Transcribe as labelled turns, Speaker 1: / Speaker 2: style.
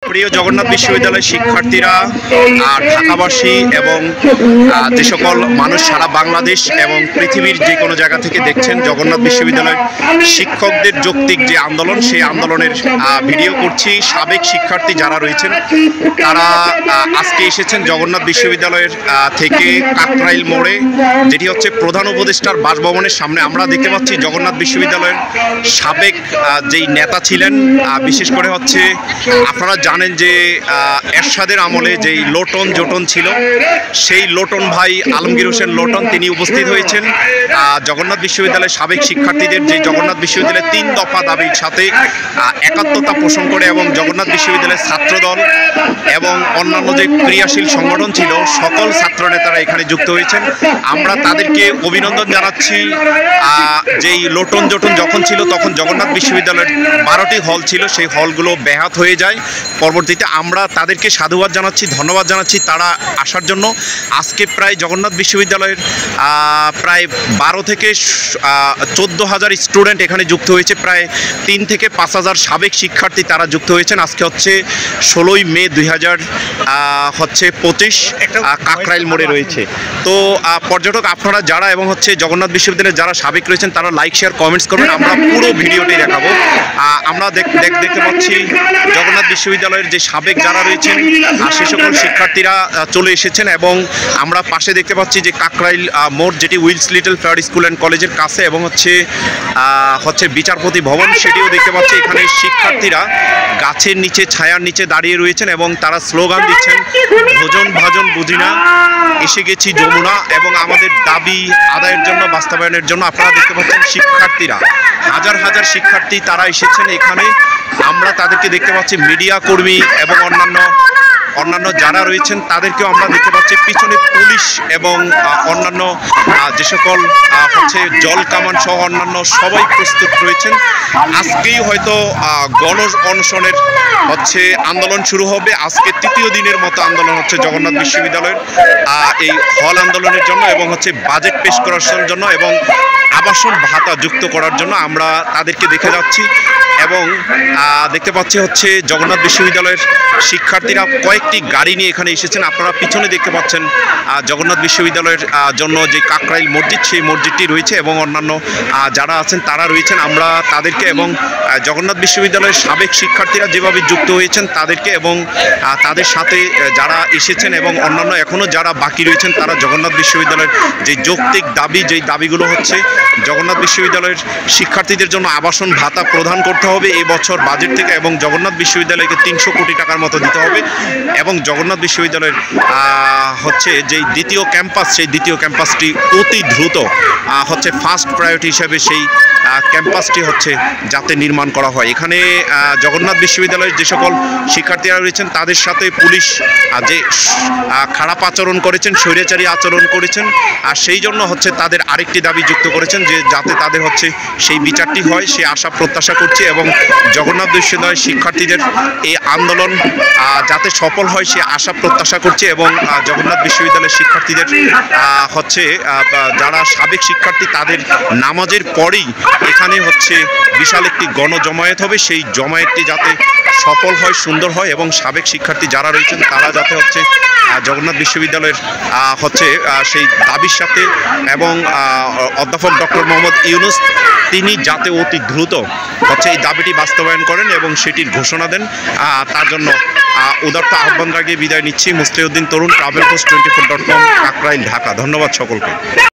Speaker 1: প্রিয় জগন্নাথ বিশ্ববিদ্যালয়ের শিক্ষার্থীরা, ঢাকাবাসী এবং যে সকল মানুষ সারা বাংলাদেশ এবং পৃথিবীর যে কোনো জায়গা থেকে দেখছেন জগন্নাথ বিশ্ববিদ্যালয়ের শিক্ষকদের যৌক্তিক যে আন্দোলন, সেই আন্দোলনের ভিডিও করছি। সাবেক শিক্ষার্থী যারা রয়েছেন তারা আজকে এসেছেন জগন্নাথ বিশ্ববিদ্যালয়ের থেকে কাকরাইল মোড়ে, যেটি হচ্ছে প্রধান উপদেষ্টার বাসভবনের সামনে। আমরা দেখতে পাচ্ছি জগন্নাথ বিশ্ববিদ্যালয়ের সাবেক যেই নেতা ছিলেন, বিশেষ করে হচ্ছে আপনারা জানেন যে এরশাদের আমলে যেই লোটন জোটন ছিল, সেই লোটন ভাই আলমগীর হোসেন লোটন তিনি উপস্থিত হয়েছেন জগন্নাথ বিশ্ববিদ্যালয়ের সাবেক শিক্ষার্থীদের যে জগন্নাথ বিশ্ববিদ্যালয়ের 3 দফা দাবির সাথে একাত্মতা পোষণ করে এবং জগন্নাথ বিশ্ববিদ্যালয়ের ছাত্রদল এবং অন্যান্য যে ক্রিয়াশীল সংগঠন ছিল সকল ছাত্র নেতারা এখানে যুক্ত হয়েছেন। আমরা তাদেরকে অভিনন্দন জানাচ্ছি। যেই লোটন জোটন যখন ছিল তখন জগন্নাথ বিশ্ববিদ্যালয়ের 12টি হল ছিল, সেই হলগুলো ব্যাহত হয়ে যায়। পরবর্তীতে আমরা তাদেরকে সাধুবাদ জানাচ্ছি, ধন্যবাদ জানাচ্ছি তারা আসার জন্য। আজকে প্রায় জগন্নাথ বিশ্ববিদ্যালয়ের প্রায় 12 থেকে 14,000 স্টুডেন্ট এখানে যুক্ত হয়েছে। প্রায় 3 থেকে 5,000 সাবেক শিক্ষার্থী তারা যুক্ত হয়েছেন। আজকে হচ্ছে 16ই মে 2025 কাকরাইল মোড়ে রয়েছে। তো পর্যটক আপনারা যারা এবং হচ্ছে জগন্নাথ বিশ্ববিদ্যালয়ের যারা সাবেক রয়েছেন তারা লাইক শেয়ার কমেন্টস করবেন। আমরা পুরো ভিডিওটি দেখাবো। আমরা দেখতে পাচ্ছি জগন্নাথ বিশ্ববিদ্যালয়ের যে সাবেক যারা রয়েছেন সে সকল শিক্ষার্থীরা চলে এসেছেন এবং আমরা পাশে দেখতে পাচ্ছি যে কাকরাইল মোড়, যেটি Wills Little Flower School and কলেজের কাছে, এবং হচ্ছে বিচারপতি ভবন, সেটিও দেখতে পাচ্ছি। এখানে শিক্ষার্থীরা গাছের নিচে ছায়ার নিচে দাঁড়িয়ে রয়েছেন এবং তারা স্লোগান দিচ্ছেন, ভোজন ভাজন বুঝি না, এসে গেছি যমুনা, এবং আমাদের দাবি আদায়ের জন্য, বাস্তবায়নের জন্য। আপনারা দেখতে পাচ্ছেন শিক্ষার্থীরা, হাজার হাজার শিক্ষার্থী তারা এসেছেন এখানে। আমরা তাদেরকে দেখতে পাচ্ছি, মিডিয়া কর্মী এবং অন্যান্য যারা রয়েছেন তাদেরকেও আমরা দেখতে পাচ্ছি। পিছনে পুলিশ এবং অন্যান্য যে সকল হচ্ছে জল কামান সহ অন্যান্য সবাই প্রস্তুত রয়েছেন। আজকেই হয়তো গণ অনশনের হচ্ছে আন্দোলন শুরু হবে। আজকে 3য় দিনের মতো আন্দোলন হচ্ছে জগন্নাথ বিশ্ববিদ্যালয়ের এই হল আন্দোলনের জন্য এবং হচ্ছে বাজেট পেশ করার জন্য এবং আবাসন ভাতা যুক্ত করার জন্য। আমরা তাদেরকে দেখে যাচ্ছি এবং দেখতে পাচ্ছি হচ্ছে জগন্নাথ বিশ্ববিদ্যালয়ের শিক্ষার্থীরা কয়েকটি গাড়ি নিয়ে এখানে এসেছেন। আপনারা পিছনে দেখতে পাচ্ছেন জগন্নাথ বিশ্ববিদ্যালয়ের জন্য যে কাকরাইল মসজিদ, সেই মসজিদটি রয়েছে এবং অন্যান্য যারা আছেন তারা রয়েছেন। আমরা তাদেরকে এবং জগন্নাথ বিশ্ববিদ্যালয়ের সাবেক শিক্ষার্থীরা যেভাবে যুক্ত হয়েছেন তাদেরকে এবং তাদের সাথে যারা এসেছেন এবং অন্যান্য এখনও যারা বাকি রয়েছেন তারা জগন্নাথ বিশ্ববিদ্যালয়ের যে যৌক্তিক দাবি, যেই দাবিগুলো হচ্ছে জগন্নাথ বিশ্ববিদ্যালয়ের শিক্ষার্থীদের জন্য আবাসন ভাতা প্রদান করতে হবে এই বছর বাজেট থেকে, এবং জগন্নাথ বিশ্ববিদ্যালয়কে 300 কোটি টাকার মতো দিতে হবে, এবং জগন্নাথ বিশ্ববিদ্যালয়ের হচ্ছে যেই দ্বিতীয় ক্যাম্পাস, সেই দ্বিতীয় ক্যাম্পাসটি অতি দ্রুত হচ্ছে ফার্স্ট প্রায়োরিটি হিসাবে সেই ক্যাম্পাসটি হচ্ছে যাতে নির্মাণ করা হয়। এখানে জগন্নাথ বিশ্ববিদ্যালয়ের যে সকল শিক্ষার্থীরা রয়েছেন তাদের সাথে পুলিশ যে খারাপ আচরণ করেছেন, স্বৈরাচারী আচরণ করেছেন, আর সেই জন্য হচ্ছে তাদের আরেকটি দাবি যুক্ত করেছেন যে যাতে তাদের হচ্ছে সেই বিচারটি হয়, সে আশা প্রত্যাশা করছে। এবং জগন্নাথ বিশ্ববিদ্যালয়ের শিক্ষার্থীদের এই আন্দোলন যাতে সফল হয় সে আশা প্রত্যাশা করছে। এবং জগন্নাথ বিশ্ববিদ্যালয়ের শিক্ষার্থীদের হচ্ছে যারা সাবেক শিক্ষার্থী তাদের নামাজের পরেই এখানে হচ্ছে বিশাল একটি গণজমায়েত হবে। সেই জমায়েতটি যাতে সফল হয়, সুন্দর হয়, এবং সাবেক শিক্ষার্থী যারা রয়েছেন তারা যাতে হচ্ছে জগন্নাথ বিশ্ববিদ্যালয়ের হচ্ছে সেই দাবির সাথে এবং অধ্যাপক ডক্টর মোহাম্মদ ইউনুস তিনি যাতে অতি দ্রুত হচ্ছে এই দাবিটি বাস্তবায়ন করেন এবং সেটির ঘোষণা দেন, তার জন্য উদারতা আহ্বান রাখিয়ে বিদায় নিচ্ছি। Mosleuddin Tarun, travel post 24.com, Kakrail, Dhaka. ধন্যবাদ সকলকে।